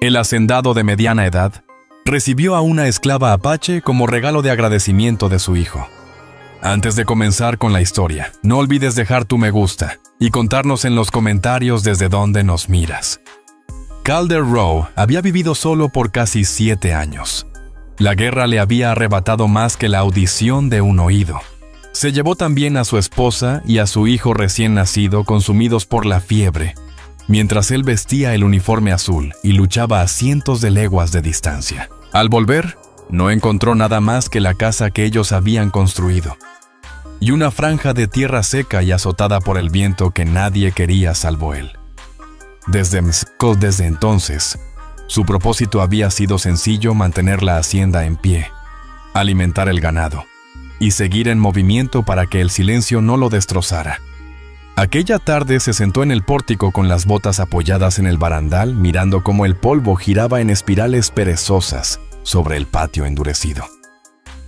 El hacendado de mediana edad recibió a una esclava apache como regalo de agradecimiento de su hijo. Antes de comenzar con la historia, no olvides dejar tu me gusta y contarnos en los comentarios desde dónde nos miras. Calder Rowe había vivido solo por casi 7 años. La guerra le había arrebatado más que la audición de un oído. Se llevó también a su esposa y a su hijo recién nacido consumidos por la fiebre, mientras él vestía el uniforme azul y luchaba a cientos de leguas de distancia. Al volver, no encontró nada más que la casa que ellos habían construido, y una franja de tierra seca y azotada por el viento que nadie quería salvo él. Desde entonces, su propósito había sido sencillo: mantener la hacienda en pie, alimentar el ganado y seguir en movimiento para que el silencio no lo destrozara. Aquella tarde se sentó en el pórtico con las botas apoyadas en el barandal, mirando cómo el polvo giraba en espirales perezosas sobre el patio endurecido.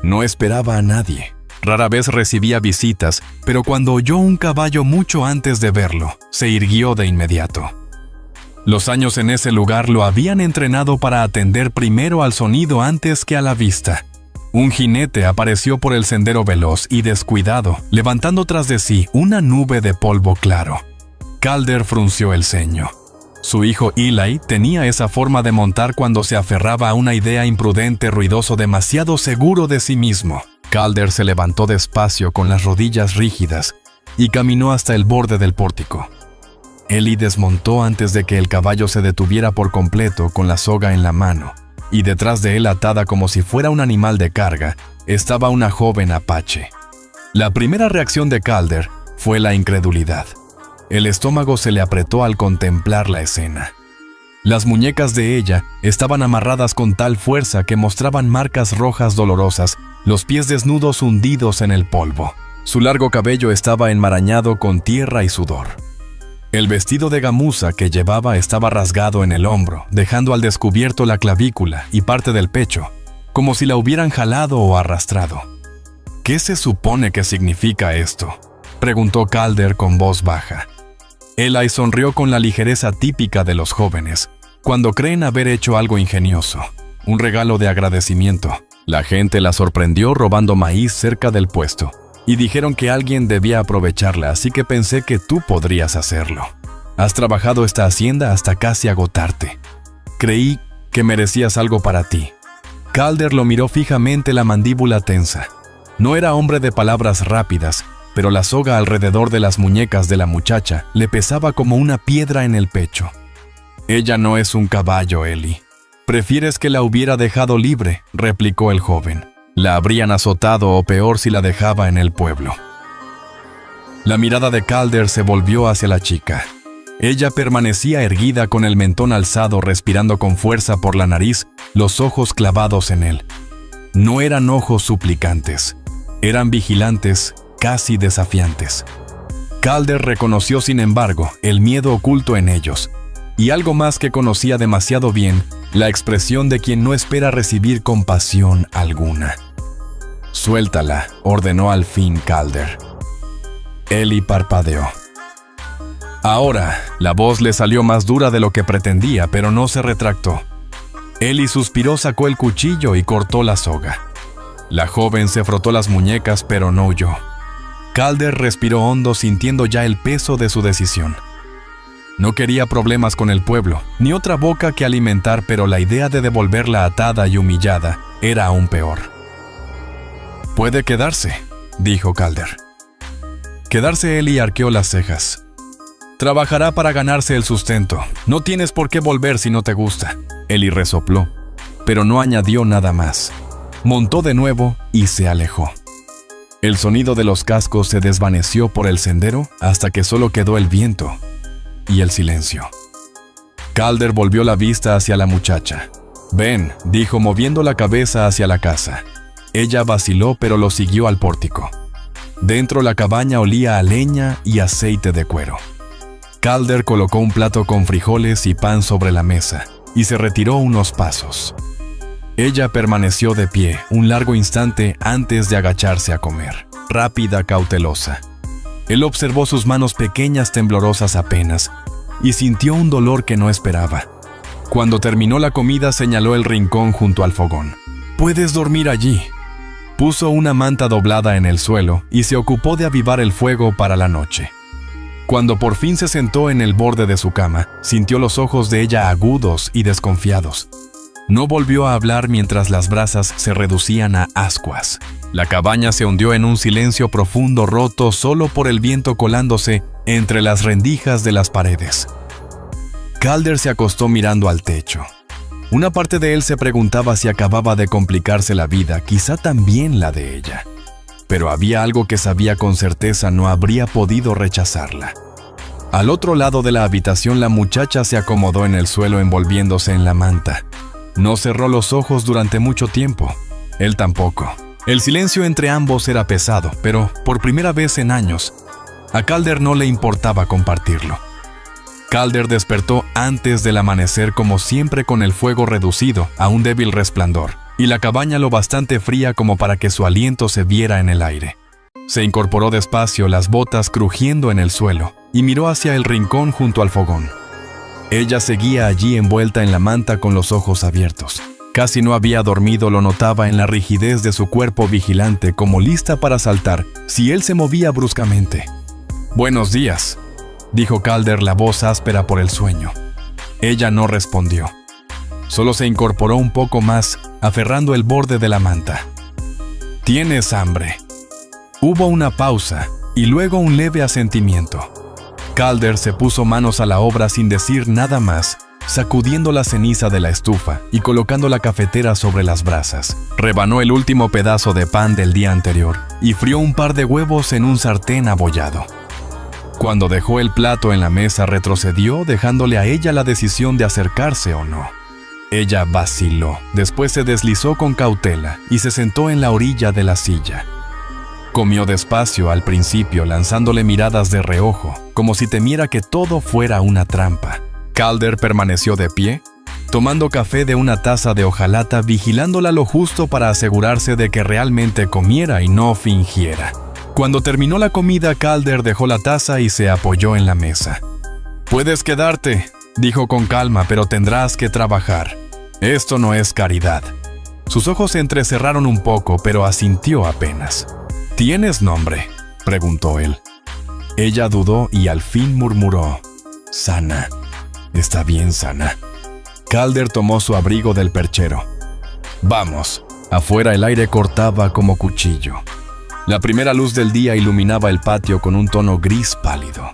No esperaba a nadie. Rara vez recibía visitas, pero cuando oyó un caballo mucho antes de verlo, se irguió de inmediato. Los años en ese lugar lo habían entrenado para atender primero al sonido antes que a la vista. Un jinete apareció por el sendero veloz y descuidado, levantando tras de sí una nube de polvo claro. Calder frunció el ceño. Su hijo Eli tenía esa forma de montar cuando se aferraba a una idea imprudente, ruidoso, demasiado seguro de sí mismo. Calder se levantó despacio con las rodillas rígidas y caminó hasta el borde del pórtico. Eli desmontó antes de que el caballo se detuviera por completo con la soga en la mano, y detrás de él, atada como si fuera un animal de carga, estaba una joven apache. La primera reacción de Calder fue la incredulidad. El estómago se le apretó al contemplar la escena. Las muñecas de ella estaban amarradas con tal fuerza que mostraban marcas rojas dolorosas, los pies desnudos hundidos en el polvo. Su largo cabello estaba enmarañado con tierra y sudor. El vestido de gamuza que llevaba estaba rasgado en el hombro, dejando al descubierto la clavícula y parte del pecho, como si la hubieran jalado o arrastrado. ¿Qué se supone que significa esto?, preguntó Calder con voz baja. Eli sonrió con la ligereza típica de los jóvenes, cuando creen haber hecho algo ingenioso, un regalo de agradecimiento. La gente la sorprendió robando maíz cerca del puesto, y dijeron que alguien debía aprovecharla, así que pensé que tú podrías hacerlo. Has trabajado esta hacienda hasta casi agotarte. Creí que merecías algo para ti. Calder lo miró fijamente, la mandíbula tensa. No era hombre de palabras rápidas, pero la soga alrededor de las muñecas de la muchacha le pesaba como una piedra en el pecho. Ella no es un caballo, Eli. Prefieres que la hubiera dejado libre, replicó el joven. La habrían azotado o peor si la dejaba en el pueblo. La mirada de Calder se volvió hacia la chica. Ella permanecía erguida con el mentón alzado, respirando con fuerza por la nariz, los ojos clavados en él. No eran ojos suplicantes, eran vigilantes, casi desafiantes. Calder reconoció, sin embargo, el miedo oculto en ellos, y algo más que conocía demasiado bien, la expresión de quien no espera recibir compasión alguna. «Suéltala», ordenó al fin Calder. Eli parpadeó. Ahora, la voz le salió más dura de lo que pretendía, pero no se retractó. Eli suspiró, sacó el cuchillo y cortó la soga. La joven se frotó las muñecas, pero no huyó. Calder respiró hondo, sintiendo ya el peso de su decisión. No quería problemas con el pueblo, ni otra boca que alimentar, pero la idea de devolverla atada y humillada era aún peor. «Puede quedarse», dijo Calder. Quedarse. Eli arqueó las cejas. «Trabajará para ganarse el sustento. No tienes por qué volver si no te gusta». Eli resopló, pero no añadió nada más. Montó de nuevo y se alejó. El sonido de los cascos se desvaneció por el sendero hasta que solo quedó el viento y el silencio. Calder volvió la vista hacia la muchacha. «Ven», dijo moviendo la cabeza hacia la casa. Ella vaciló, pero lo siguió al pórtico. Dentro, la cabaña olía a leña y aceite de cuero. Calder colocó un plato con frijoles y pan sobre la mesa y se retiró unos pasos. Ella permaneció de pie un largo instante antes de agacharse a comer, rápida, cautelosa. Él observó sus manos pequeñas, temblorosas apenas, y sintió un dolor que no esperaba. Cuando terminó la comida, señaló el rincón junto al fogón. «Puedes dormir allí». Puso una manta doblada en el suelo y se ocupó de avivar el fuego para la noche. Cuando por fin se sentó en el borde de su cama, sintió los ojos de ella agudos y desconfiados. No volvió a hablar mientras las brasas se reducían a ascuas. La cabaña se hundió en un silencio profundo roto solo por el viento colándose entre las rendijas de las paredes. Calder se acostó mirando al techo. Una parte de él se preguntaba si acababa de complicarse la vida, quizá también la de ella. Pero había algo que sabía con certeza no habría podido rechazarla. Al otro lado de la habitación, la muchacha se acomodó en el suelo envolviéndose en la manta. No cerró los ojos durante mucho tiempo. Él tampoco. El silencio entre ambos era pesado, pero por primera vez en años, a Calder no le importaba compartirlo. Calder despertó antes del amanecer, como siempre, con el fuego reducido a un débil resplandor y la cabaña lo bastante fría como para que su aliento se viera en el aire. Se incorporó despacio, las botas crujiendo en el suelo, y miró hacia el rincón junto al fogón. Ella seguía allí envuelta en la manta con los ojos abiertos. Casi no había dormido, lo notaba en la rigidez de su cuerpo vigilante, como lista para saltar si él se movía bruscamente. «Buenos días», dijo Calder, la voz áspera por el sueño. Ella no respondió. Solo se incorporó un poco más, aferrando el borde de la manta. «¿Tienes hambre?». Hubo una pausa y luego un leve asentimiento. Calder se puso manos a la obra sin decir nada más, sacudiendo la ceniza de la estufa y colocando la cafetera sobre las brasas. Rebanó el último pedazo de pan del día anterior y frió un par de huevos en un sartén abollado. Cuando dejó el plato en la mesa, retrocedió, dejándole a ella la decisión de acercarse o no. Ella vaciló, después se deslizó con cautela y se sentó en la orilla de la silla. Comió despacio al principio, lanzándole miradas de reojo, como si temiera que todo fuera una trampa. Calder permaneció de pie, tomando café de una taza de hojalata, vigilándola lo justo para asegurarse de que realmente comiera y no fingiera. Cuando terminó la comida, Calder dejó la taza y se apoyó en la mesa. «Puedes quedarte», dijo con calma, «pero tendrás que trabajar. Esto no es caridad». Sus ojos se entrecerraron un poco, pero asintió apenas. «¿Tienes nombre?», preguntó él. Ella dudó y al fin murmuró: «Sana». «Está bien, Sana». Calder tomó su abrigo del perchero. «Vamos». Afuera el aire cortaba como cuchillo. La primera luz del día iluminaba el patio con un tono gris pálido.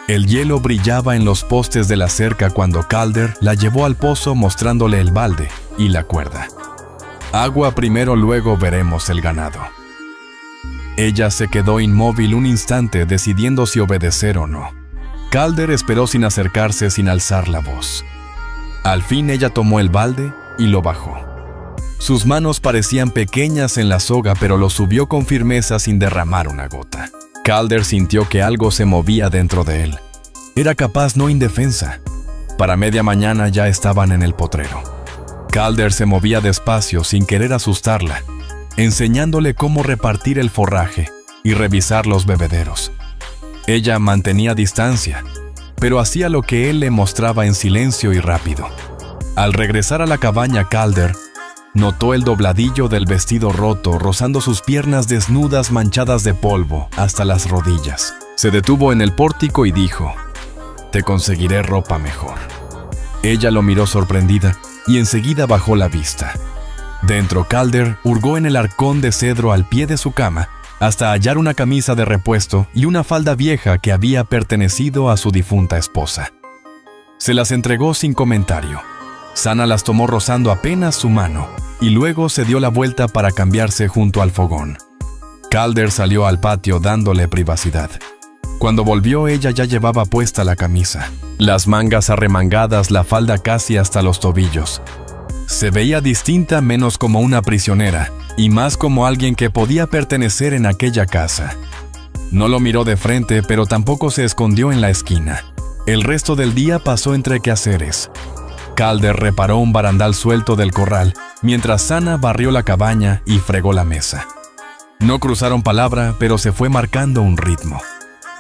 El hielo brillaba en los postes de la cerca cuando Calder la llevó al pozo, mostrándole el balde y la cuerda. «Agua primero, luego veremos el ganado». Ella se quedó inmóvil un instante, decidiendo si obedecer o no. Calder esperó sin acercarse, sin alzar la voz. Al fin ella tomó el balde y lo bajó. Sus manos parecían pequeñas en la soga, pero lo subió con firmeza sin derramar una gota. Calder sintió que algo se movía dentro de él. Era capaz, no indefensa. Para media mañana ya estaban en el potrero. Calder se movía despacio, sin querer asustarla, enseñándole cómo repartir el forraje y revisar los bebederos. Ella mantenía distancia, pero hacía lo que él le mostraba en silencio y rápido. Al regresar a la cabaña, Calder notó el dobladillo del vestido roto, rozando sus piernas desnudas manchadas de polvo hasta las rodillas. Se detuvo en el pórtico y dijo: «Te conseguiré ropa mejor». Ella lo miró sorprendida y enseguida bajó la vista. Dentro, Calder hurgó en el arcón de cedro al pie de su cama hasta hallar una camisa de repuesto y una falda vieja que había pertenecido a su difunta esposa. Se las entregó sin comentario. Sana las tomó rozando apenas su mano y luego se dio la vuelta para cambiarse junto al fogón. Calder salió al patio dándole privacidad. Cuando volvió, ella ya llevaba puesta la camisa, las mangas arremangadas, la falda casi hasta los tobillos. Se veía distinta, menos como una prisionera y más como alguien que podía pertenecer en aquella casa. No lo miró de frente, pero tampoco se escondió en la esquina. El resto del día pasó entre quehaceres. Calder reparó un barandal suelto del corral, mientras Sana barrió la cabaña y fregó la mesa. No cruzaron palabra, pero se fue marcando un ritmo.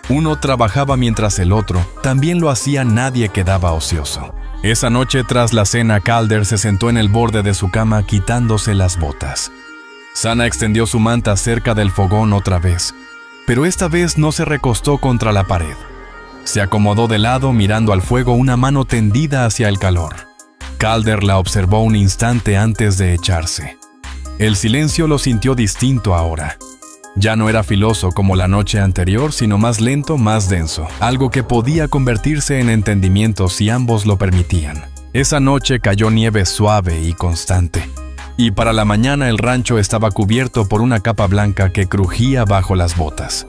Uno trabajaba mientras el otro también lo hacía, nadie quedaba ocioso. Esa noche, tras la cena, Calder se sentó en el borde de su cama quitándose las botas. Sana extendió su manta cerca del fogón otra vez, pero esta vez no se recostó contra la pared. Se acomodó de lado mirando al fuego, una mano tendida hacia el calor. Calder la observó un instante antes de echarse. El silencio lo sintió distinto ahora. Ya no era filoso como la noche anterior, sino más lento, más denso, algo que podía convertirse en entendimiento si ambos lo permitían. Esa noche cayó nieve suave y constante, y para la mañana el rancho estaba cubierto por una capa blanca que crujía bajo las botas.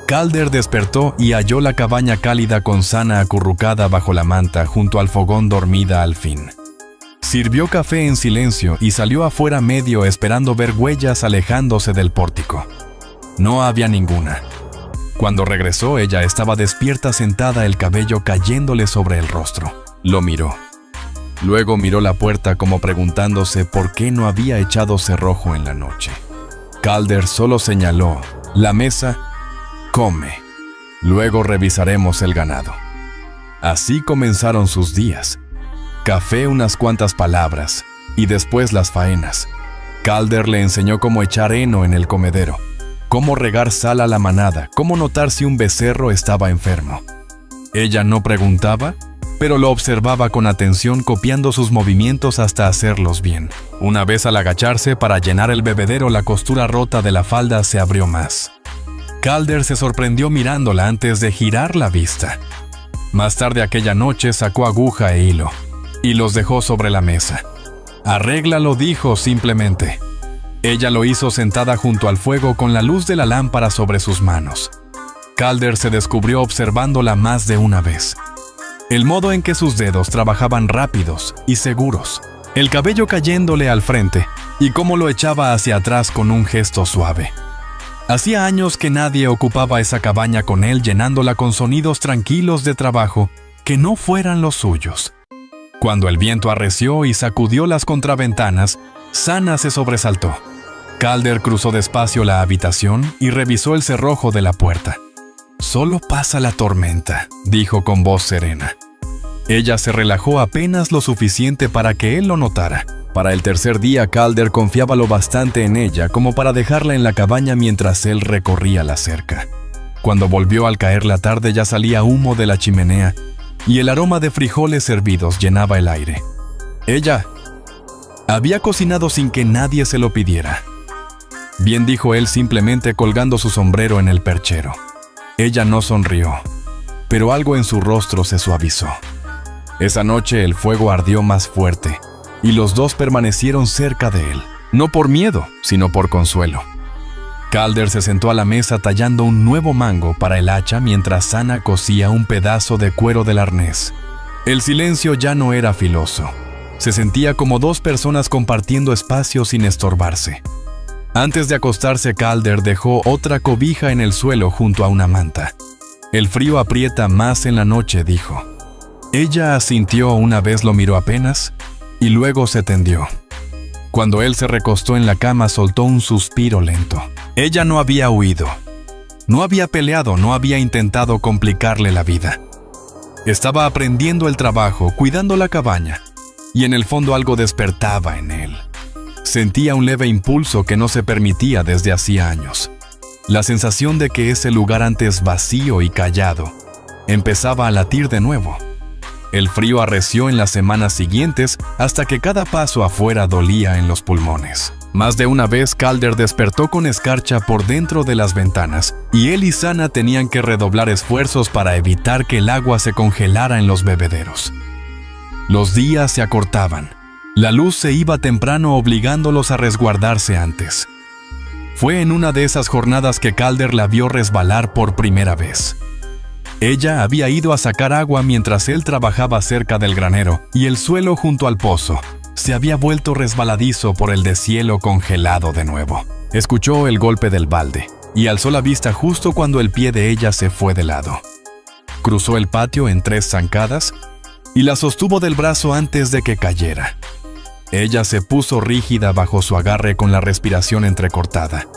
Calder despertó y halló la cabaña cálida con Sana acurrucada bajo la manta junto al fogón, dormida al fin. Sirvió café en silencio y salió afuera medio esperando ver huellas alejándose del pórtico. No había ninguna. Cuando regresó, ella estaba despierta, sentada, el cabello cayéndole sobre el rostro. Lo miró. Luego miró la puerta como preguntándose por qué no había echado cerrojo en la noche. Calder solo señaló: la mesa, come. Luego revisaremos el ganado. Así comenzaron sus días. Café, unas cuantas palabras, y después las faenas. Calder le enseñó cómo echar heno en el comedero, cómo regar sal a la manada, cómo notar si un becerro estaba enfermo. Ella no preguntaba, pero lo observaba con atención, copiando sus movimientos hasta hacerlos bien. Una vez al agacharse para llenar el bebedero, la costura rota de la falda se abrió más. Calder se sorprendió mirándola antes de girar la vista. Más tarde aquella noche sacó aguja e hilo y los dejó sobre la mesa. Arréglalo, dijo simplemente. Ella lo hizo sentada junto al fuego con la luz de la lámpara sobre sus manos. Calder se descubrió observándola más de una vez. El modo en que sus dedos trabajaban rápidos y seguros, el cabello cayéndole al frente y cómo lo echaba hacia atrás con un gesto suave. Hacía años que nadie ocupaba esa cabaña con él, llenándola con sonidos tranquilos de trabajo que no fueran los suyos. Cuando el viento arreció y sacudió las contraventanas, Sana se sobresaltó. Calder cruzó despacio la habitación y revisó el cerrojo de la puerta. «Solo pasa la tormenta», dijo con voz serena. Ella se relajó apenas lo suficiente para que él lo notara. Para el tercer día, Calder confiaba lo bastante en ella como para dejarla en la cabaña mientras él recorría la cerca. Cuando volvió al caer la tarde, ya salía humo de la chimenea y el aroma de frijoles hervidos llenaba el aire. Ella había cocinado sin que nadie se lo pidiera. Bien, dijo él, simplemente colgando su sombrero en el perchero. Ella no sonrió, pero algo en su rostro se suavizó. Esa noche el fuego ardió más fuerte y los dos permanecieron cerca de él, no por miedo, sino por consuelo. Calder se sentó a la mesa tallando un nuevo mango para el hacha mientras Sana cosía un pedazo de cuero del arnés. El silencio ya no era filoso. Se sentía como dos personas compartiendo espacio sin estorbarse. Antes de acostarse, Calder dejó otra cobija en el suelo junto a una manta. «El frío aprieta más en la noche», dijo. Ella asintió, una vez lo miró apenas y luego se tendió. Cuando él se recostó en la cama, soltó un suspiro lento. Ella no había huido, no había peleado, no había intentado complicarle la vida. Estaba aprendiendo el trabajo, cuidando la cabaña, y en el fondo algo despertaba en él. Sentía un leve impulso que no se permitía desde hacía años. La sensación de que ese lugar antes vacío y callado empezaba a latir de nuevo. El frío arreció en las semanas siguientes hasta que cada paso afuera dolía en los pulmones. Más de una vez Calder despertó con escarcha por dentro de las ventanas y él y Sana tenían que redoblar esfuerzos para evitar que el agua se congelara en los bebederos. Los días se acortaban. La luz se iba temprano, obligándolos a resguardarse antes. Fue en una de esas jornadas que Calder la vio resbalar por primera vez. Ella había ido a sacar agua mientras él trabajaba cerca del granero, y el suelo junto al pozo se había vuelto resbaladizo por el deshielo congelado de nuevo. Escuchó el golpe del balde y alzó la vista justo cuando el pie de ella se fue de lado. Cruzó el patio en 3 zancadas y la sostuvo del brazo antes de que cayera. Ella se puso rígida bajo su agarre con la respiración entrecortada.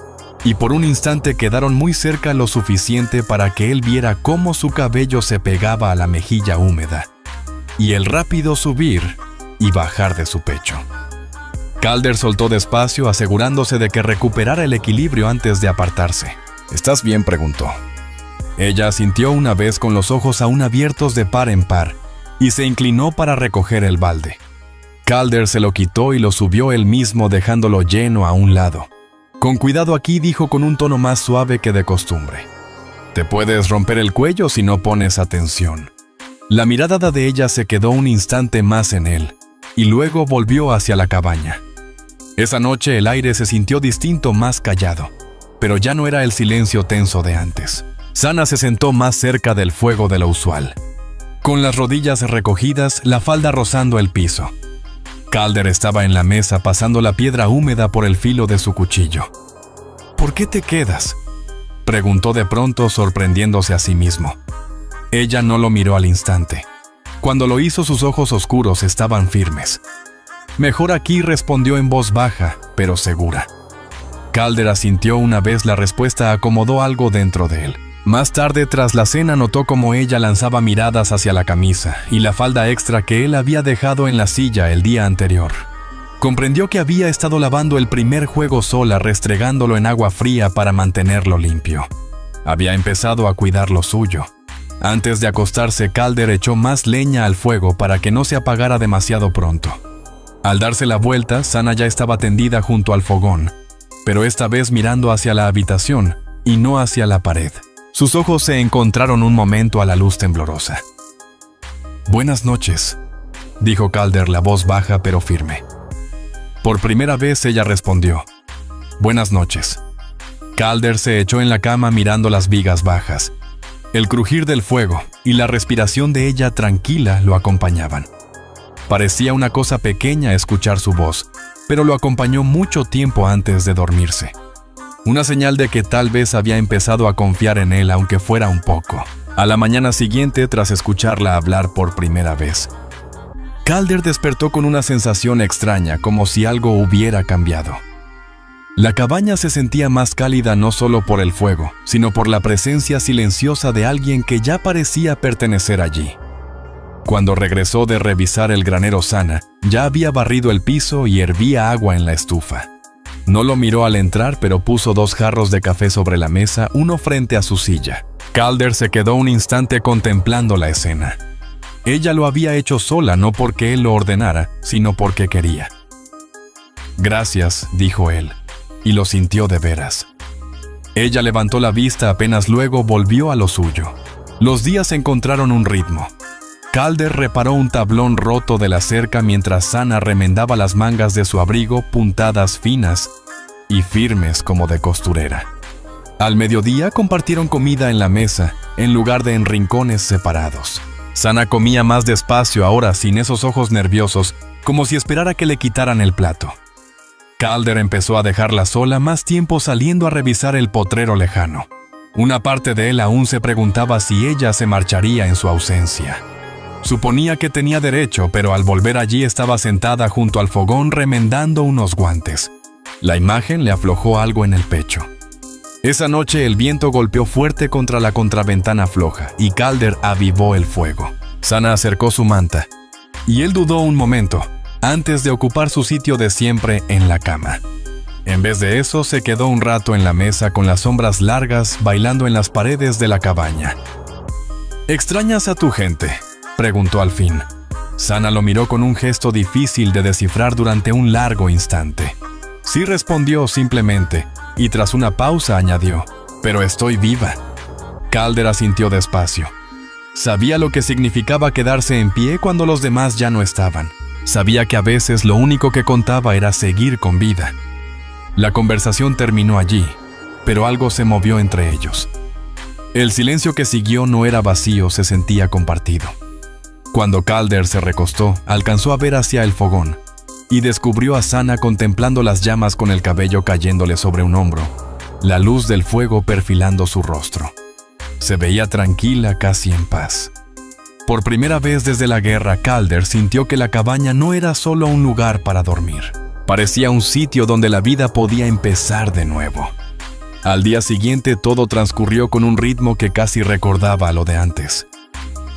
y por un instante quedaron muy cerca lo suficiente para que él viera cómo su cabello se pegaba a la mejilla húmeda y el rápido subir y bajar de su pecho. Calder soltó despacio, asegurándose de que recuperara el equilibrio antes de apartarse. «¿Estás bien?», preguntó. Ella asintió una vez con los ojos aún abiertos de par en par y se inclinó para recoger el balde. Calder se lo quitó y lo subió él mismo, dejándolo lleno a un lado. «Con cuidado aquí», dijo con un tono más suave que de costumbre. «Te puedes romper el cuello si no pones atención». La mirada de ella se quedó un instante más en él y luego volvió hacia la cabaña. Esa noche el aire se sintió distinto, más callado, pero ya no era el silencio tenso de antes. Sana se sentó más cerca del fuego de lo usual, con las rodillas recogidas, la falda rozando el piso. Calder estaba en la mesa pasando la piedra húmeda por el filo de su cuchillo. «¿Por qué te quedas?», preguntó de pronto, sorprendiéndose a sí mismo. Ella no lo miró al instante. Cuando lo hizo, sus ojos oscuros estaban firmes. «Mejor aquí», respondió en voz baja, pero segura. Calder asintió una vez. La respuesta acomodó algo dentro de él. Más tarde, tras la cena, notó cómo ella lanzaba miradas hacia la camisa y la falda extra que él había dejado en la silla el día anterior. Comprendió que había estado lavando el primer juego sola, restregándolo en agua fría para mantenerlo limpio. Había empezado a cuidar lo suyo. Antes de acostarse, Calder echó más leña al fuego para que no se apagara demasiado pronto. Al darse la vuelta, Sana ya estaba tendida junto al fogón, pero esta vez mirando hacia la habitación y no hacia la pared. Sus ojos se encontraron un momento a la luz temblorosa. «Buenas noches», dijo Calder, la voz baja pero firme. Por primera vez ella respondió: «Buenas noches». Calder se echó en la cama mirando las vigas bajas. El crujir del fuego y la respiración de ella tranquila lo acompañaban. Parecía una cosa pequeña escuchar su voz, pero lo acompañó mucho tiempo antes de dormirse. Una señal de que tal vez había empezado a confiar en él, aunque fuera un poco. A la mañana siguiente, tras escucharla hablar por primera vez, Calder despertó con una sensación extraña, como si algo hubiera cambiado. La cabaña se sentía más cálida no solo por el fuego, sino por la presencia silenciosa de alguien que ya parecía pertenecer allí. Cuando regresó de revisar el granero, Sana ya había barrido el piso y hervía agua en la estufa. No lo miró al entrar, pero puso 2 jarros de café sobre la mesa, uno frente a su silla. Calder se quedó un instante contemplando la escena. Ella lo había hecho sola, no porque él lo ordenara, sino porque quería. «Gracias», dijo él, y lo sintió de veras. Ella levantó la vista, apenas luego volvió a lo suyo. Los días encontraron un ritmo. Calder reparó un tablón roto de la cerca mientras Sana remendaba las mangas de su abrigo, puntadas finas y firmes como de costurera. Al mediodía compartieron comida en la mesa, en lugar de en rincones separados. Sana comía más despacio ahora, sin esos ojos nerviosos, como si esperara que le quitaran el plato. Calder empezó a dejarla sola más tiempo, saliendo a revisar el potrero lejano. Una parte de él aún se preguntaba si ella se marcharía en su ausencia. Suponía que tenía derecho, pero al volver allí estaba sentada junto al fogón remendando unos guantes. La imagen le aflojó algo en el pecho. Esa noche el viento golpeó fuerte contra la contraventana floja y Calder avivó el fuego. Sana acercó su manta y él dudó un momento antes de ocupar su sitio de siempre en la cama. En vez de eso, se quedó un rato en la mesa con las sombras largas bailando en las paredes de la cabaña. «¿Extrañas a tu gente?», preguntó al fin. Sana lo miró con un gesto difícil de descifrar durante un largo instante. Sí, respondió simplemente, y tras una pausa añadió: «Pero estoy viva». Calder asintió despacio. Sabía lo que significaba quedarse en pie cuando los demás ya no estaban. Sabía que a veces lo único que contaba era seguir con vida. La conversación terminó allí, pero algo se movió entre ellos. El silencio que siguió no era vacío, se sentía compartido. Cuando Calder se recostó, alcanzó a ver hacia el fogón y descubrió a Sana contemplando las llamas con el cabello cayéndole sobre un hombro, la luz del fuego perfilando su rostro. Se veía tranquila, casi en paz. Por primera vez desde la guerra, Calder sintió que la cabaña no era solo un lugar para dormir. Parecía un sitio donde la vida podía empezar de nuevo. Al día siguiente todo transcurrió con un ritmo que casi recordaba a lo de antes.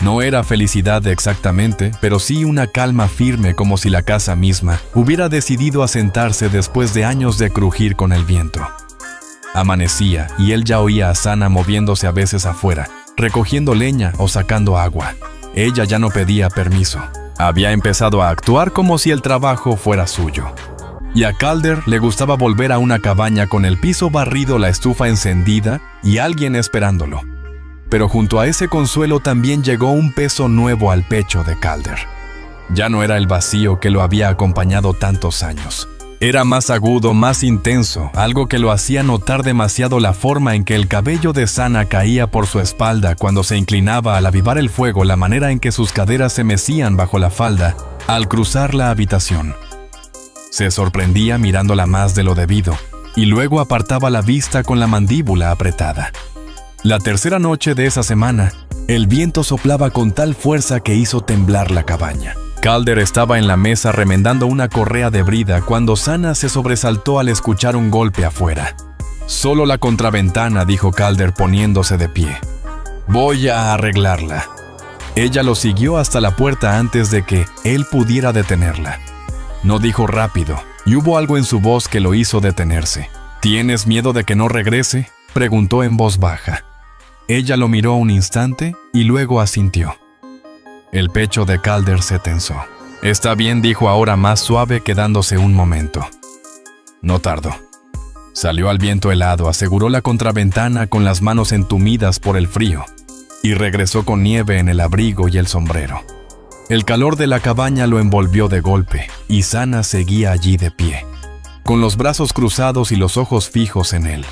No era felicidad exactamente, pero sí una calma firme, como si la casa misma hubiera decidido asentarse después de años de crujir con el viento. Amanecía y él ya oía a Sana moviéndose a veces afuera, recogiendo leña o sacando agua. Ella ya no pedía permiso. Había empezado a actuar como si el trabajo fuera suyo. Y a Calder le gustaba volver a una cabaña con el piso barrido, la estufa encendida y alguien esperándolo. Pero junto a ese consuelo también llegó un peso nuevo al pecho de Calder. Ya no era el vacío que lo había acompañado tantos años. Era más agudo, más intenso, algo que lo hacía notar demasiado la forma en que el cabello de Sana caía por su espalda cuando se inclinaba al avivar el fuego, la manera en que sus caderas se mecían bajo la falda al cruzar la habitación. Se sorprendía mirándola más de lo debido, y luego apartaba la vista con la mandíbula apretada. La tercera noche de esa semana, el viento soplaba con tal fuerza que hizo temblar la cabaña. Calder estaba en la mesa remendando una correa de brida cuando Sana se sobresaltó al escuchar un golpe afuera. «Solo la contraventana», dijo Calder poniéndose de pie. «Voy a arreglarla». Ella lo siguió hasta la puerta antes de que él pudiera detenerla. No dijo rápido, y hubo algo en su voz que lo hizo detenerse. «¿Tienes miedo de que no regrese?», preguntó en voz baja. Ella lo miró un instante y luego asintió. El pecho de Calder se tensó. «Está bien», dijo ahora más suave, quedándose un momento. No tardó. Salió al viento helado, aseguró la contraventana con las manos entumidas por el frío, y regresó con nieve en el abrigo y el sombrero. El calor de la cabaña lo envolvió de golpe, y Sana seguía allí de pie, con los brazos cruzados y los ojos fijos en él.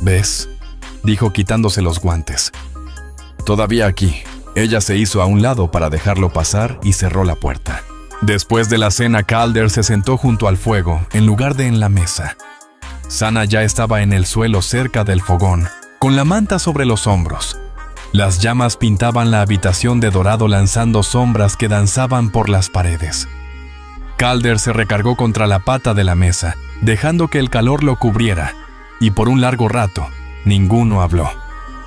«¿Ves?», dijo quitándose los guantes. «Todavía aquí». Ella se hizo a un lado para dejarlo pasar y cerró la puerta. Después de la cena, Calder se sentó junto al fuego, en lugar de en la mesa. Sana ya estaba en el suelo cerca del fogón, con la manta sobre los hombros. Las llamas pintaban la habitación de dorado, lanzando sombras que danzaban por las paredes. Calder se recargó contra la pata de la mesa, dejando que el calor lo cubriera, y por un largo rato, ninguno habló.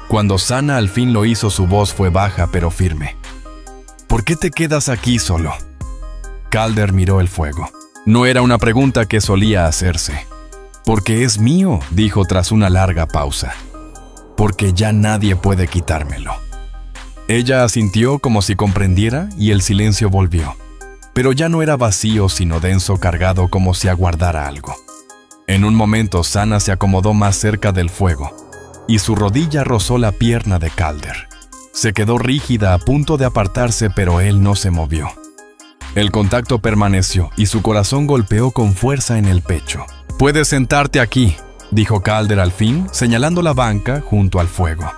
Cuando Sana al fin lo hizo, su voz fue baja pero firme. «¿Por qué te quedas aquí solo?». Calder miró el fuego. No era una pregunta que solía hacerse. «Porque es mío», dijo tras una larga pausa. «Porque ya nadie puede quitármelo». Ella asintió como si comprendiera y el silencio volvió. Pero ya no era vacío, sino denso, cargado como si aguardara algo. En un momento Sana se acomodó más cerca del fuego, y su rodilla rozó la pierna de Calder. Se quedó rígida, a punto de apartarse, pero él no se movió. El contacto permaneció y su corazón golpeó con fuerza en el pecho. «Puedes sentarte aquí», dijo Calder al fin, señalando la banca junto al fuego.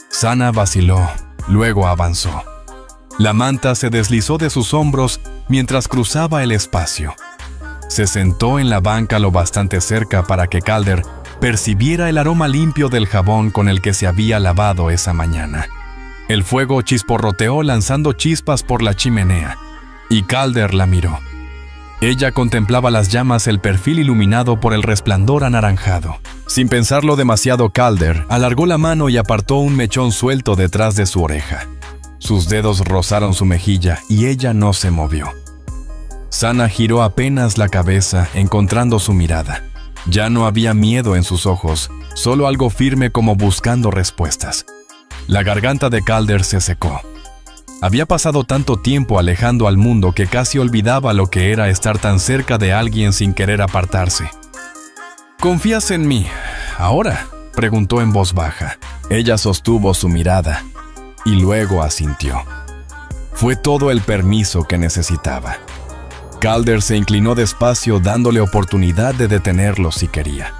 Sana vaciló, luego avanzó. La manta se deslizó de sus hombros mientras cruzaba el espacio. Se sentó en la banca lo bastante cerca para que Calder percibiera el aroma limpio del jabón con el que se había lavado esa mañana. El fuego chisporroteó lanzando chispas por la chimenea, y Calder la miró. Ella contemplaba las llamas, el perfil iluminado por el resplandor anaranjado. Sin pensarlo demasiado, Calder alargó la mano y apartó un mechón suelto detrás de su oreja. Sus dedos rozaron su mejilla y ella no se movió. Sana giró apenas la cabeza, encontrando su mirada. Ya no había miedo en sus ojos, solo algo firme como buscando respuestas. La garganta de Calder se secó. Había pasado tanto tiempo alejando al mundo que casi olvidaba lo que era estar tan cerca de alguien sin querer apartarse. «¿Confías en mí ahora?», preguntó en voz baja. Ella sostuvo su mirada y luego asintió. Fue todo el permiso que necesitaba. Calder se inclinó despacio, dándole oportunidad de detenerlo si quería.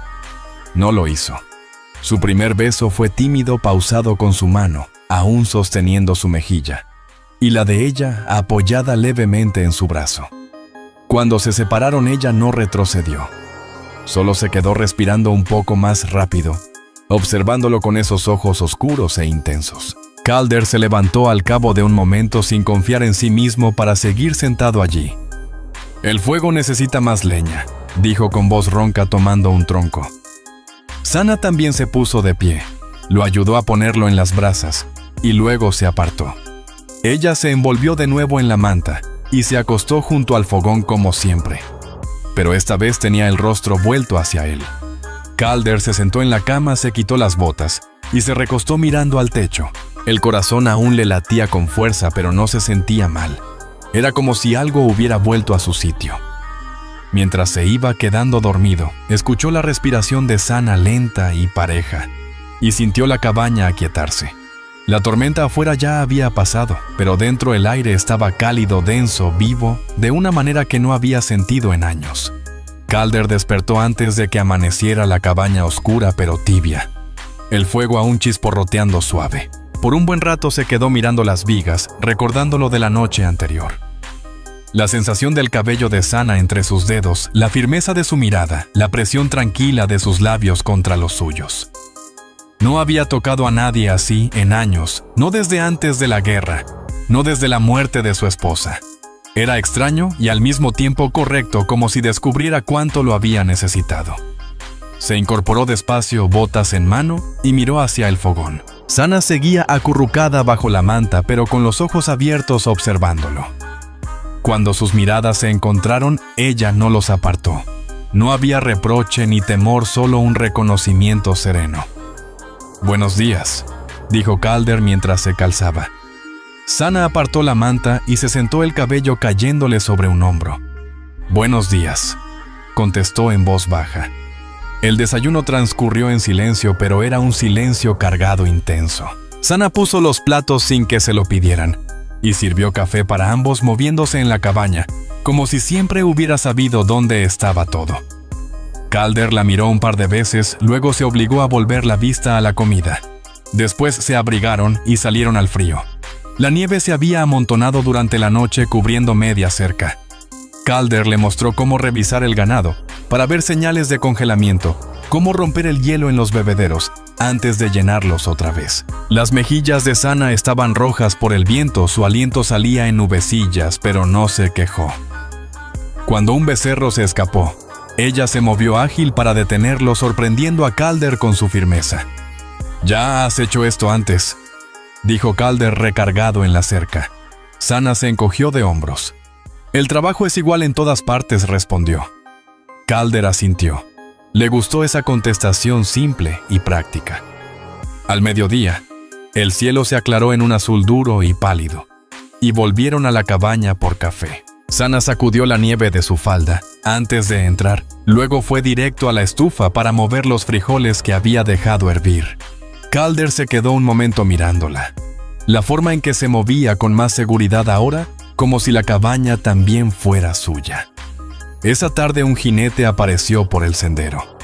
No lo hizo. Su primer beso fue tímido, pausado, con su mano aún sosteniendo su mejilla, y la de ella apoyada levemente en su brazo. Cuando se separaron, ella no retrocedió. Solo se quedó respirando un poco más rápido, observándolo con esos ojos oscuros e intensos. Calder se levantó al cabo de un momento sin confiar en sí mismo para seguir sentado allí. «El fuego necesita más leña», dijo con voz ronca tomando un tronco. Sana también se puso de pie, lo ayudó a ponerlo en las brasas y luego se apartó. Ella se envolvió de nuevo en la manta y se acostó junto al fogón como siempre, pero esta vez tenía el rostro vuelto hacia él. Calder se sentó en la cama, se quitó las botas y se recostó mirando al techo. El corazón aún le latía con fuerza, pero no se sentía mal. Era como si algo hubiera vuelto a su sitio. Mientras se iba quedando dormido, escuchó la respiración de Sana lenta y pareja, y sintió la cabaña aquietarse. La tormenta afuera ya había pasado, pero dentro el aire estaba cálido, denso, vivo, de una manera que no había sentido en años. Calder despertó antes de que amaneciera, la cabaña oscura pero tibia, el fuego aún chisporroteando suave. Por un buen rato se quedó mirando las vigas, recordando lo de la noche anterior. La sensación del cabello de Sana entre sus dedos, la firmeza de su mirada, la presión tranquila de sus labios contra los suyos. No había tocado a nadie así en años, no desde antes de la guerra, no desde la muerte de su esposa. Era extraño y al mismo tiempo correcto, como si descubriera cuánto lo había necesitado. Se incorporó despacio, botas en mano, y miró hacia el fogón. Sana seguía acurrucada bajo la manta, pero con los ojos abiertos observándolo. Cuando sus miradas se encontraron, ella no los apartó. No había reproche ni temor, solo un reconocimiento sereno. «Buenos días», dijo Calder mientras se calzaba. Sana apartó la manta y se sentó, el cabello cayéndole sobre un hombro. «Buenos días», contestó en voz baja. El desayuno transcurrió en silencio, pero era un silencio cargado intenso. Sana puso los platos sin que se lo pidieran y sirvió café para ambos, moviéndose en la cabaña, como si siempre hubiera sabido dónde estaba todo. Calder la miró un par de veces, luego se obligó a volver la vista a la comida. Después se abrigaron y salieron al frío. La nieve se había amontonado durante la noche, cubriendo media cerca. Calder le mostró cómo revisar el ganado para ver señales de congelamiento, cómo romper el hielo en los bebederos antes de llenarlos otra vez. Las mejillas de Sana estaban rojas por el viento, su aliento salía en nubecillas, pero no se quejó. Cuando un becerro se escapó, ella se movió ágil para detenerlo, sorprendiendo a Calder con su firmeza. «Ya has hecho esto antes», dijo Calder recargado en la cerca. Sana se encogió de hombros. «El trabajo es igual en todas partes», respondió. Calder asintió. Le gustó esa contestación simple y práctica. Al mediodía, el cielo se aclaró en un azul duro y pálido, y volvieron a la cabaña por café. Sana sacudió la nieve de su falda antes de entrar, luego fue directo a la estufa para mover los frijoles que había dejado hervir. Calder se quedó un momento mirándola. La forma en que se movía con más seguridad ahora, como si la cabaña también fuera suya. Esa tarde un jinete apareció por el sendero.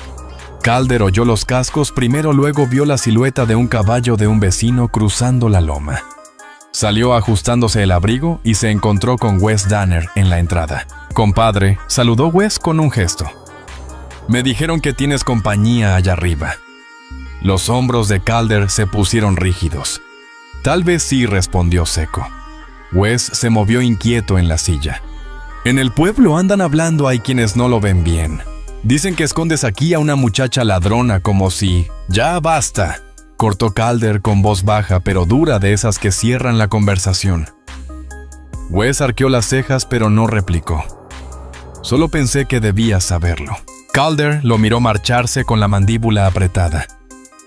Calder oyó los cascos primero, luego vio la silueta de un caballo de un vecino cruzando la loma. Salió ajustándose el abrigo y se encontró con Wes Danner en la entrada. «Compadre», saludó Wes con un gesto. «Me dijeron que tienes compañía allá arriba». Los hombros de Calder se pusieron rígidos. «Tal vez sí», respondió seco. Wes se movió inquieto en la silla. «En el pueblo andan hablando, hay quienes no lo ven bien. Dicen que escondes aquí a una muchacha ladrona, como si...» «Ya basta», cortó Calder con voz baja pero dura, de esas que cierran la conversación. Wes arqueó las cejas pero no replicó. «Solo pensé que debías saberlo». Calder lo miró marcharse con la mandíbula apretada.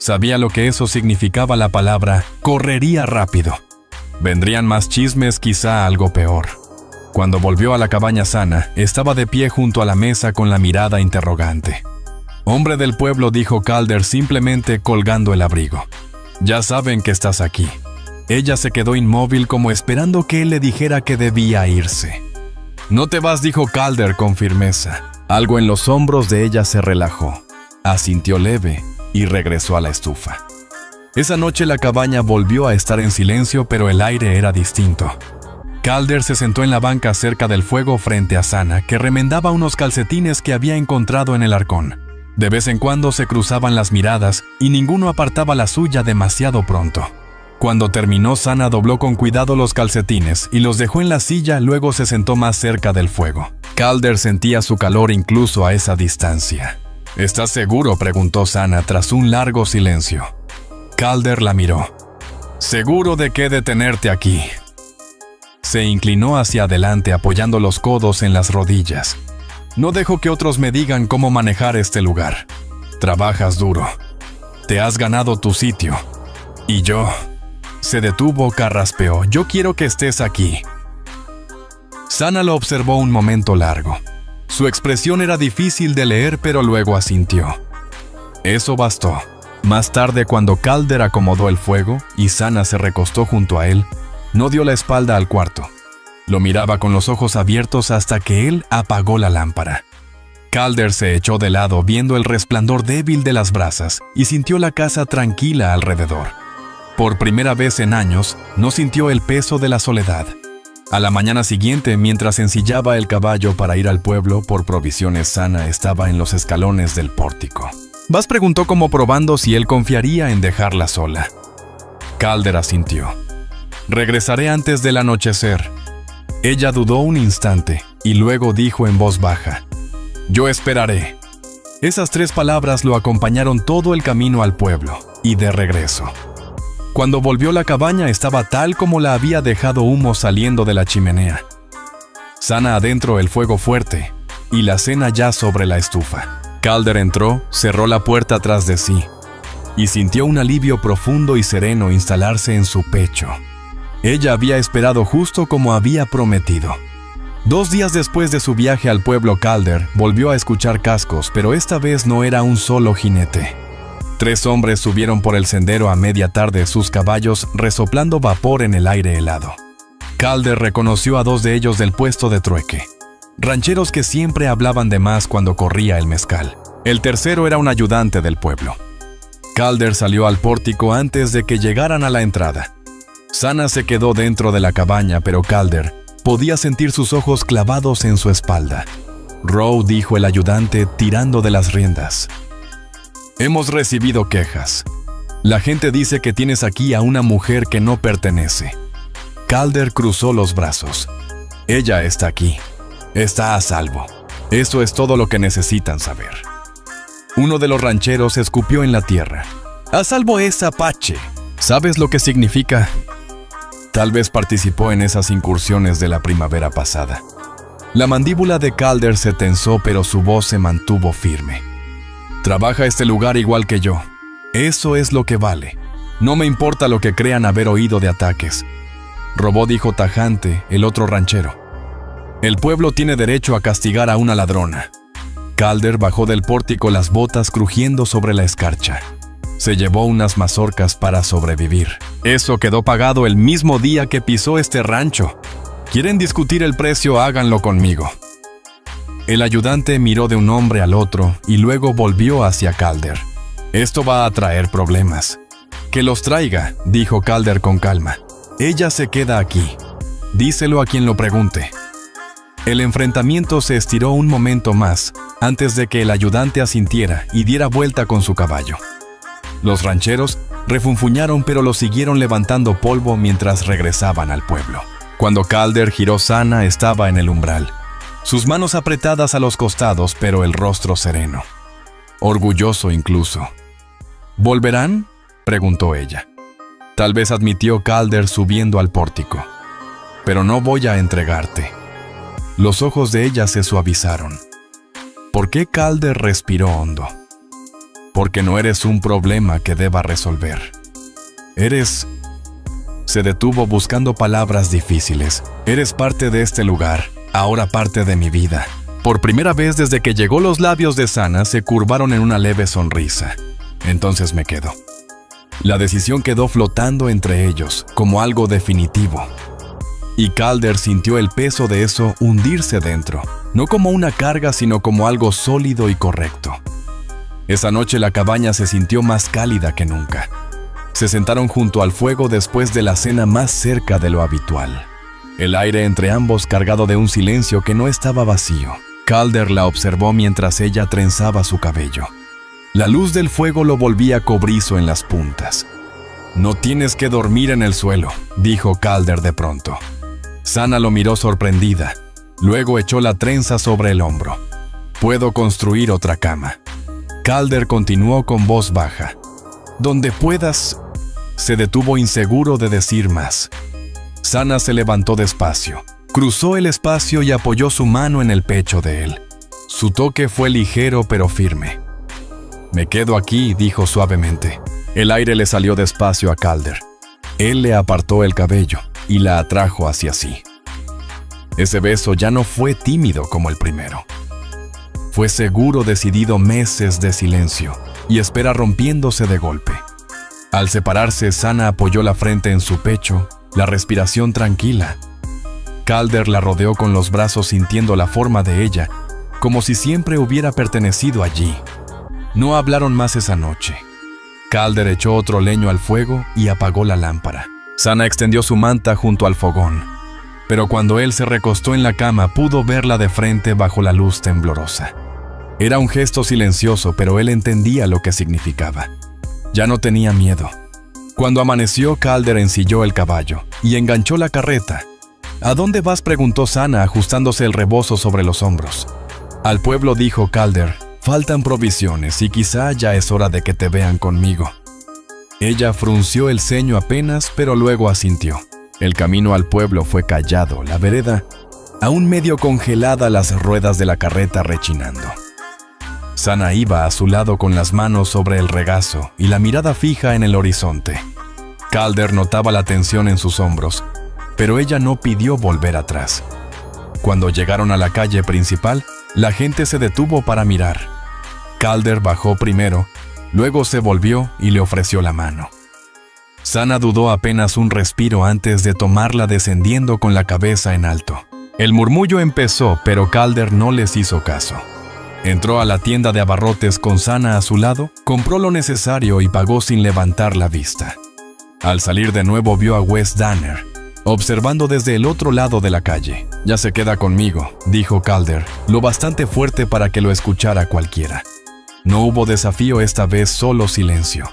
Sabía lo que eso significaba, la palabra «correría rápido». Vendrían más chismes, quizá algo peor. Cuando volvió a la cabaña Sana, estaba de pie junto a la mesa con la mirada interrogante. «Hombre del pueblo», dijo Calder, simplemente colgando el abrigo. «Ya saben que estás aquí». Ella se quedó inmóvil, como esperando que él le dijera que debía irse. «No te vas», dijo Calder con firmeza. Algo en los hombros de ella se relajó. Asintió leve y regresó a la estufa. Esa noche la cabaña volvió a estar en silencio, pero el aire era distinto. Calder se sentó en la banca cerca del fuego frente a Sana, que remendaba unos calcetines que había encontrado en el arcón. De vez en cuando se cruzaban las miradas y ninguno apartaba la suya demasiado pronto. Cuando terminó, Sana dobló con cuidado los calcetines y los dejó en la silla, luego se sentó más cerca del fuego. Calder sentía su calor incluso a esa distancia. ¿Estás seguro?, preguntó Sana tras un largo silencio. Calder la miró. ¿Seguro de qué detenerte aquí? Se inclinó hacia adelante apoyando los codos en las rodillas. No dejo que otros me digan cómo manejar este lugar. Trabajas duro. Te has ganado tu sitio. Y yo... Se detuvo, carraspeó. Yo quiero que estés aquí. Sana lo observó un momento largo. Su expresión era difícil de leer, pero luego asintió. Eso bastó. Más tarde, cuando Calder acomodó el fuego y Sana se recostó junto a él, no dio la espalda al cuarto. Lo miraba con los ojos abiertos hasta que él apagó la lámpara. Calder se echó de lado viendo el resplandor débil de las brasas y sintió la casa tranquila alrededor. Por primera vez en años, no sintió el peso de la soledad. A la mañana siguiente, mientras ensillaba el caballo para ir al pueblo por provisiones, Sana estaba en los escalones del pórtico. Bas preguntó como probando si él confiaría en dejarla sola. Calder asintió. Regresaré antes del anochecer. Ella dudó un instante y luego dijo en voz baja: Yo esperaré. Esas 3 palabras lo acompañaron todo el camino al pueblo y de regreso. Cuando volvió, la cabaña estaba tal como la había dejado, humo saliendo de la chimenea. Sana adentro, el fuego fuerte y la cena ya sobre la estufa. Calder entró, cerró la puerta tras de sí y sintió un alivio profundo y sereno instalarse en su pecho. Ella había esperado justo como había prometido. 2 días después de su viaje al pueblo, Calder volvió a escuchar cascos, pero esta vez no era un solo jinete. 3 hombres subieron por el sendero a media tarde, sus caballos resoplando vapor en el aire helado. Calder reconoció a 2 de ellos del puesto de trueque. Rancheros que siempre hablaban de más cuando corría el mezcal. El tercero era un ayudante del pueblo. Calder salió al pórtico antes de que llegaran a la entrada. Sana se quedó dentro de la cabaña, pero Calder podía sentir sus ojos clavados en su espalda. Row, dijo el ayudante, tirando de las riendas. Hemos recibido quejas. La gente dice que tienes aquí a una mujer que no pertenece. Calder cruzó los brazos. Ella está aquí. Está a salvo. Eso es todo lo que necesitan saber. Uno de los rancheros escupió en la tierra. A salvo es Apache. ¿Sabes lo que significa? Tal vez participó en esas incursiones de la primavera pasada. La mandíbula de Calder se tensó, pero su voz se mantuvo firme. Trabaja este lugar igual que yo. Eso es lo que vale. No me importa lo que crean haber oído de ataques. Robó, dijo tajante el otro ranchero. El pueblo tiene derecho a castigar a una ladrona. Calder bajó del pórtico, las botas crujiendo sobre la escarcha. Se llevó unas mazorcas para sobrevivir. Eso quedó pagado el mismo día que pisó este rancho. ¿Quieren discutir el precio? Háganlo conmigo. El ayudante miró de un hombre al otro y luego volvió hacia Calder. Esto va a traer problemas. Que los traiga, dijo Calder con calma. Ella se queda aquí. Díselo a quien lo pregunte. El enfrentamiento se estiró un momento más antes de que el ayudante asintiera y diera vuelta con su caballo. Los rancheros refunfuñaron, pero lo siguieron levantando polvo mientras regresaban al pueblo. Cuando Calder giró, Sana estaba en el umbral. Sus manos apretadas a los costados, pero el rostro sereno. Orgulloso incluso. ¿Volverán?, preguntó ella. Tal vez, admitió Calder subiendo al pórtico. Pero no voy a entregarte. Los ojos de ella se suavizaron. ¿Por qué? Calder respiró hondo. Porque no eres un problema que deba resolver. Eres... Se detuvo buscando palabras difíciles. Eres parte de este lugar. Ahora parte de mi vida. Por primera vez desde que llegó, los labios de Sana se curvaron en una leve sonrisa. Entonces me quedo. La decisión quedó flotando entre ellos, como algo definitivo. Y Calder sintió el peso de eso hundirse dentro, no como una carga, sino como algo sólido y correcto. Esa noche la cabaña se sintió más cálida que nunca. Se sentaron junto al fuego después de la cena, más cerca de lo habitual. El aire entre ambos cargado de un silencio que no estaba vacío. Calder la observó mientras ella trenzaba su cabello. La luz del fuego lo volvía cobrizo en las puntas. No tienes que dormir en el suelo, dijo Calder de pronto. Sana lo miró sorprendida. Luego echó la trenza sobre el hombro. Puedo construir otra cama. Calder continuó con voz baja. «Donde puedas». Se detuvo inseguro de decir más. Sana se levantó despacio, cruzó el espacio y apoyó su mano en el pecho de él. Su toque fue ligero pero firme. «Me quedo aquí», dijo suavemente. El aire le salió despacio a Calder. Él le apartó el cabello y la atrajo hacia sí. Ese beso ya no fue tímido como el primero. Fue seguro, decidido, meses de silencio y espera rompiéndose de golpe. Al separarse, Sana apoyó la frente en su pecho, la respiración tranquila. Calder la rodeó con los brazos sintiendo la forma de ella, como si siempre hubiera pertenecido allí. No hablaron más esa noche. Calder echó otro leño al fuego y apagó la lámpara. Sana extendió su manta junto al fogón, pero cuando él se recostó en la cama pudo verla de frente bajo la luz temblorosa. Era un gesto silencioso, pero él entendía lo que significaba. Ya no tenía miedo. Cuando amaneció, Calder ensilló el caballo y enganchó la carreta. «¿A dónde vas?», preguntó Sana, ajustándose el rebozo sobre los hombros. «Al pueblo», dijo Calder. «Faltan provisiones y quizá ya es hora de que te vean conmigo». Ella frunció el ceño apenas, pero luego asintió. El camino al pueblo fue callado, la vereda aún medio congelada, las ruedas de la carreta rechinando. Sana iba a su lado con las manos sobre el regazo y la mirada fija en el horizonte. Calder notaba la tensión en sus hombros, pero ella no pidió volver atrás. Cuando llegaron a la calle principal, la gente se detuvo para mirar. Calder bajó primero, luego se volvió y le ofreció la mano. Sana dudó apenas un respiro antes de tomarla, descendiendo con la cabeza en alto. El murmullo empezó, pero Calder no les hizo caso. Entró a la tienda de abarrotes con Sana a su lado, compró lo necesario y pagó sin levantar la vista. Al salir de nuevo vio a Wes Danner, observando desde el otro lado de la calle. «Ya se queda conmigo», dijo Calder, lo bastante fuerte para que lo escuchara cualquiera. No hubo desafío esta vez, solo silencio.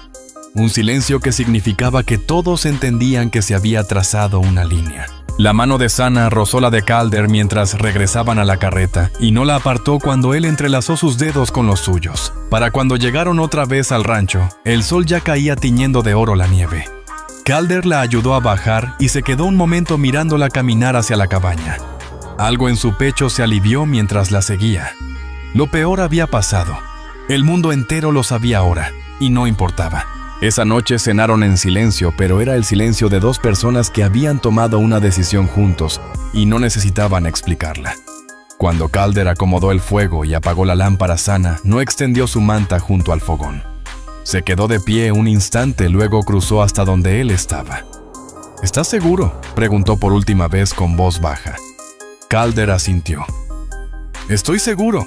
Un silencio que significaba que todos entendían que se había trazado una línea. La mano de Sana rozó la de Calder mientras regresaban a la carreta y no la apartó cuando él entrelazó sus dedos con los suyos. Para cuando llegaron otra vez al rancho, el sol ya caía tiñendo de oro la nieve. Calder la ayudó a bajar y se quedó un momento mirándola caminar hacia la cabaña. Algo en su pecho se alivió mientras la seguía. Lo peor había pasado. El mundo entero lo sabía ahora, y no importaba. Esa noche cenaron en silencio, pero era el silencio de dos personas que habían tomado una decisión juntos y no necesitaban explicarla. Cuando Calder acomodó el fuego y apagó la lámpara, Sana no extendió su manta junto al fogón. Se quedó de pie un instante, luego cruzó hasta donde él estaba. «¿Estás seguro?», preguntó por última vez con voz baja. Calder asintió. «Estoy seguro».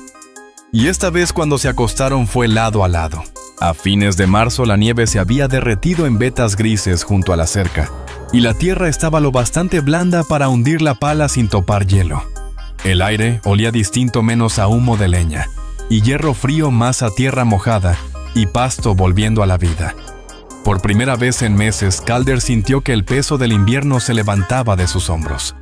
Y esta vez cuando se acostaron fue lado a lado. A fines de marzo la nieve se había derretido en vetas grises junto a la cerca, y la tierra estaba lo bastante blanda para hundir la pala sin topar hielo. El aire olía distinto, menos a humo de leña, y hierro frío más a tierra mojada, y pasto volviendo a la vida. Por primera vez en meses, Calder sintió que el peso del invierno se levantaba de sus hombros.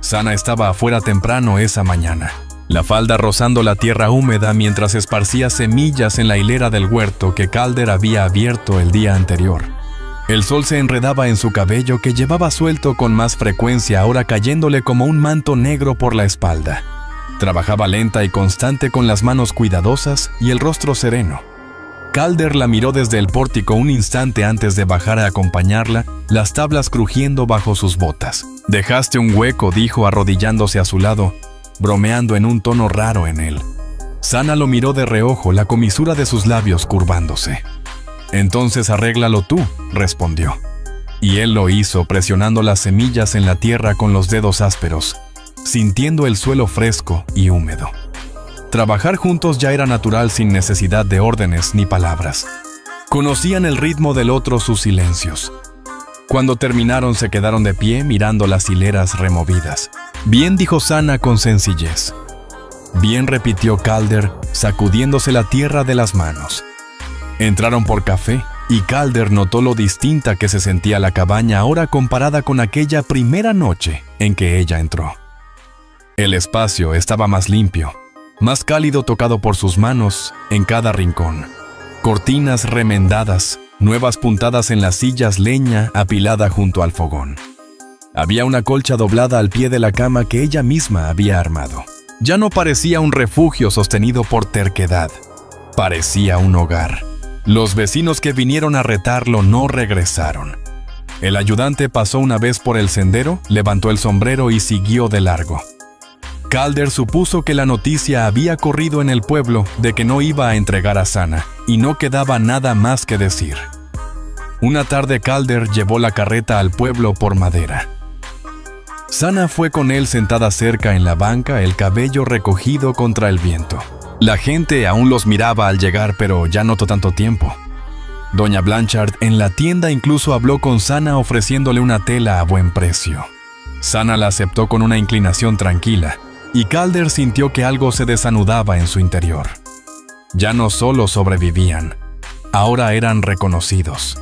Sana estaba afuera temprano esa mañana, la falda rozando la tierra húmeda mientras esparcía semillas en la hilera del huerto que Calder había abierto el día anterior. El sol se enredaba en su cabello, que llevaba suelto con más frecuencia, ahora cayéndole como un manto negro por la espalda. Trabajaba lenta y constante, con las manos cuidadosas y el rostro sereno. Calder la miró desde el pórtico un instante antes de bajar a acompañarla, las tablas crujiendo bajo sus botas. «Dejaste un hueco», dijo arrodillándose a su lado, bromeando en un tono raro en él. Sana lo miró de reojo, la comisura de sus labios curvándose. «Entonces arréglalo tú», respondió. Y él lo hizo, presionando las semillas en la tierra con los dedos ásperos, sintiendo el suelo fresco y húmedo. Trabajar juntos ya era natural, sin necesidad de órdenes ni palabras. Conocían el ritmo del otro, sus silencios. Cuando terminaron se quedaron de pie mirando las hileras removidas. «Bien», dijo Sana con sencillez. «Bien», repitió Calder, sacudiéndose la tierra de las manos. Entraron por café y Calder notó lo distinta que se sentía la cabaña ahora comparada con aquella primera noche en que ella entró. El espacio estaba más limpio, más cálido tocado por sus manos en cada rincón. Cortinas remendadas, nuevas puntadas en las sillas, leña apilada junto al fogón. Había una colcha doblada al pie de la cama que ella misma había armado. Ya no parecía un refugio sostenido por terquedad. Parecía un hogar. Los vecinos que vinieron a retarlo no regresaron. El ayudante pasó una vez por el sendero, levantó el sombrero y siguió de largo. Calder supuso que la noticia había corrido en el pueblo de que no iba a entregar a Sana, y no quedaba nada más que decir. Una tarde Calder llevó la carreta al pueblo por madera. Sana fue con él sentada cerca en la banca, el cabello recogido contra el viento. La gente aún los miraba al llegar, pero ya notó tanto tiempo. Doña Blanchard en la tienda incluso habló con Sana ofreciéndole una tela a buen precio. Sana la aceptó con una inclinación tranquila, y Calder sintió que algo se desanudaba en su interior. Ya no solo sobrevivían, ahora eran reconocidos.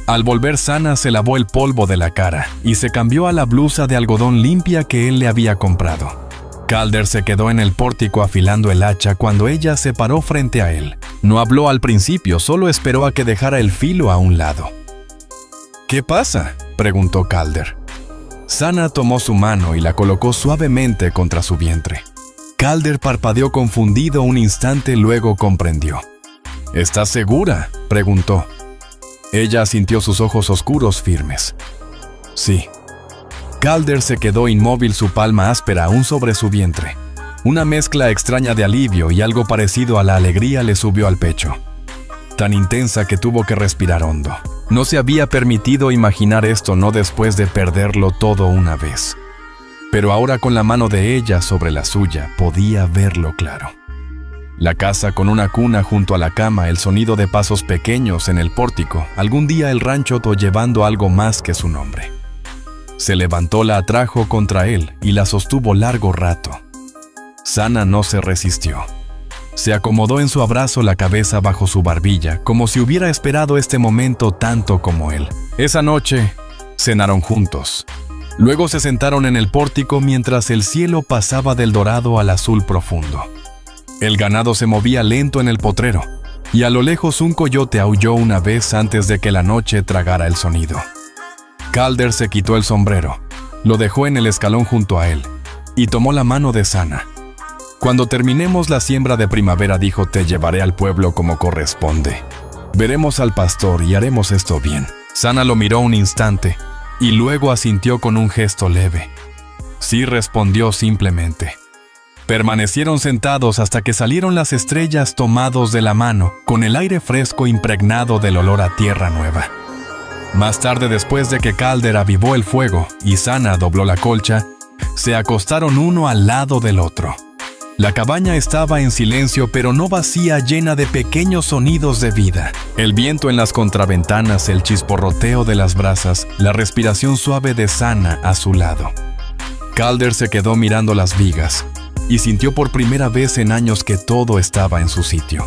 Al volver Sana se lavó el polvo de la cara y se cambió a la blusa de algodón limpia que él le había comprado. Calder se quedó en el pórtico afilando el hacha cuando ella se paró frente a él. No habló al principio, solo esperó a que dejara el filo a un lado. «¿Qué pasa?», preguntó Calder. Sana tomó su mano y la colocó suavemente contra su vientre. Calder parpadeó confundido un instante, luego comprendió. «¿Estás segura?», preguntó. Ella sintió sus ojos oscuros firmes. «Sí». Calder se quedó inmóvil, su palma áspera aún sobre su vientre. Una mezcla extraña de alivio y algo parecido a la alegría le subió al pecho. Tan intensa que tuvo que respirar hondo. No se había permitido imaginar esto, no después de perderlo todo una vez. Pero ahora con la mano de ella sobre la suya, podía verlo claro. La casa con una cuna junto a la cama, el sonido de pasos pequeños en el pórtico, algún día el rancho llevando algo más que su nombre. Se levantó, la atrajo contra él y la sostuvo largo rato. Sana no se resistió. Se acomodó en su abrazo, la cabeza bajo su barbilla, como si hubiera esperado este momento tanto como él. Esa noche, cenaron juntos. Luego se sentaron en el pórtico mientras el cielo pasaba del dorado al azul profundo. El ganado se movía lento en el potrero, y a lo lejos un coyote aulló una vez antes de que la noche tragara el sonido. Calder se quitó el sombrero, lo dejó en el escalón junto a él, y tomó la mano de Sana. «Cuando terminemos la siembra de primavera», dijo, «te llevaré al pueblo como corresponde. Veremos al pastor y haremos esto bien». Sana lo miró un instante, y luego asintió con un gesto leve. «Sí», respondió simplemente. Permanecieron sentados hasta que salieron las estrellas, tomados de la mano, con el aire fresco impregnado del olor a tierra nueva. Más tarde, después de que Calder avivó el fuego y Sana dobló la colcha, se acostaron uno al lado del otro. La cabaña estaba en silencio, pero no vacía, llena de pequeños sonidos de vida. El viento en las contraventanas, el chisporroteo de las brasas, la respiración suave de Sana a su lado. Calder se quedó mirando las vigas y sintió por primera vez en años que todo estaba en su sitio.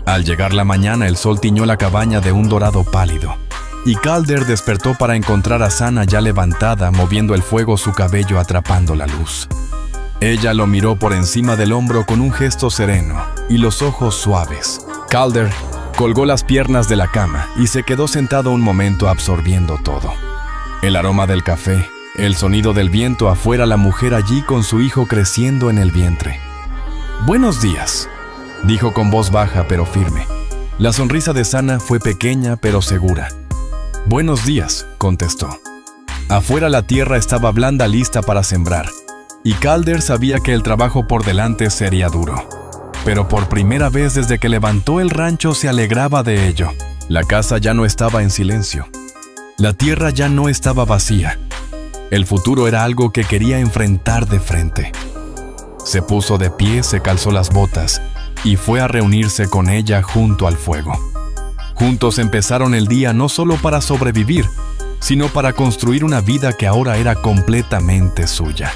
Al llegar la mañana, el sol tiñó la cabaña de un dorado pálido, y Calder despertó para encontrar a Sana ya levantada, moviendo el fuego, su cabello atrapando la luz. Ella lo miró por encima del hombro con un gesto sereno y los ojos suaves. Calder colgó las piernas de la cama y se quedó sentado un momento absorbiendo todo. El aroma del café, el sonido del viento afuera, la mujer allí con su hijo creciendo en el vientre. «Buenos días», dijo con voz baja pero firme. La sonrisa de Sana fue pequeña pero segura. «Buenos días», contestó. Afuera la tierra estaba blanda, lista para sembrar, y Calder sabía que el trabajo por delante sería duro. Pero por primera vez desde que levantó el rancho se alegraba de ello. La casa ya no estaba en silencio. La tierra ya no estaba vacía. El futuro era algo que quería enfrentar de frente. Se puso de pie, se calzó las botas y fue a reunirse con ella junto al fuego. Juntos empezaron el día no solo para sobrevivir, sino para construir una vida que ahora era completamente suya.